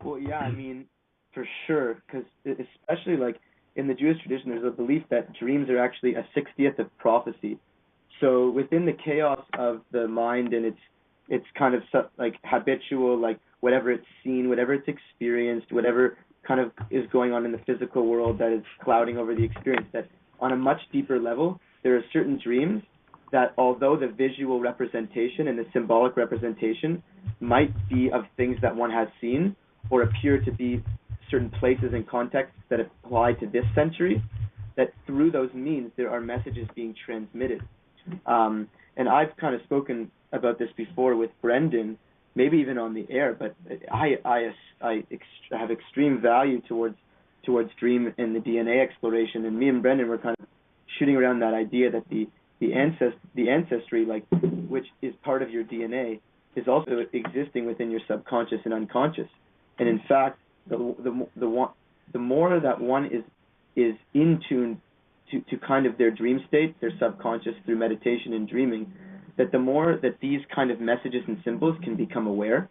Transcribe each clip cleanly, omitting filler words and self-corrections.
Well, yeah, I mean, for sure, because especially like in the Jewish tradition, there's a belief that dreams are actually a 60th of prophecy. So within the chaos of the mind and its kind of like habitual, like whatever it's seen, whatever it's experienced, whatever kind of is going on in the physical world that is clouding over the experience, that on a much deeper level, there are certain dreams that although the visual representation and the symbolic representation might be of things that one has seen or appear to be certain places and contexts that apply to this century, that through those means there are messages being transmitted. And I've kind of spoken about this before with Brendan, maybe even on the air, but I have extreme value towards dream and the DNA exploration, and me and Brendan were kind of shooting around that idea that the ancestry, like, which is part of your DNA, is also existing within your subconscious and unconscious. And in fact, the more that one is in tune to kind of their dream state, their subconscious through meditation and dreaming, that the more that these kind of messages and symbols can become aware,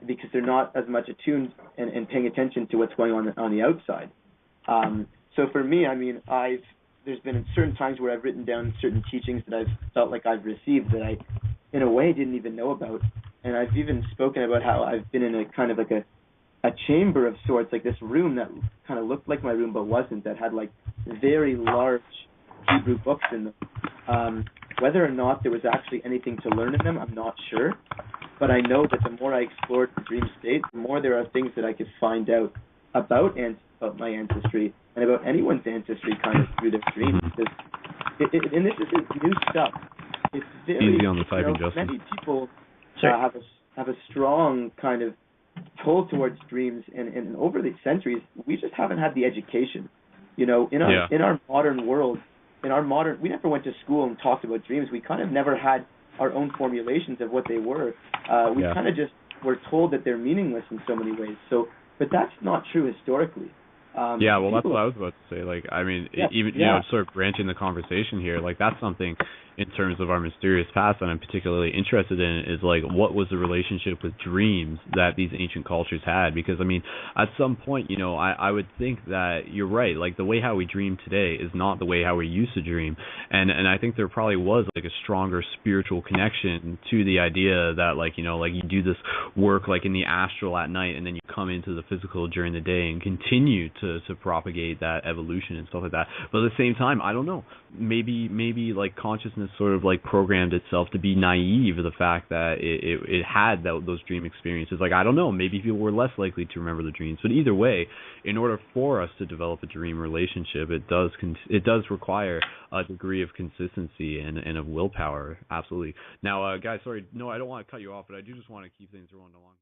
because they're not as much attuned and paying attention to what's going on the outside. So for me, I mean, there's been certain times where I've written down certain teachings that I've felt like I've received that I, in a way, didn't even know about. And I've even spoken about how I've been in a kind of like a chamber of sorts, like this room that kind of looked like my room but wasn't, that had like very large Hebrew books in them. Whether or not there was actually anything to learn in them, I'm not sure. But I know that the more I explored the dream state, the more there are things that I could find out about my ancestry and about anyone's ancestry kind of through their dreams. Because and this isn't new stuff. It's very easy on the typing, Justin. Many people have a strong kind of pull towards dreams, and over the centuries, we just haven't had the education. You know, in our modern world, we never went to school and talked about dreams. We kind of never had our own formulations of what they were. We kind of just were told that they're meaningless in so many ways. So, but that's not true historically. Well, that's what I was about to say. Like, I mean, you know, sort of branching the conversation here, like that's something in terms of our mysterious past that I'm particularly interested in, is like, what was the relationship with dreams that these ancient cultures had? Because, I mean, at some point, you know, I would think that you're right. Like, the way how we dream today is not the way how we used to dream. And I think there probably was like a stronger spiritual connection to the idea that, like, you know, like you do this work like in the astral at night and then you come into the physical during the day and continue to propagate that evolution and stuff like that. But at the same time, I don't know, maybe like consciousness sort of like programmed itself to be naive of the fact that it had those dream experiences. Like, I don't know, maybe people were less likely to remember the dreams. But either way, in order for us to develop a dream relationship, it does require a degree of consistency and of willpower. Absolutely. Now, guys, sorry, no, I don't want to cut you off, but I do just want to keep things rolling along.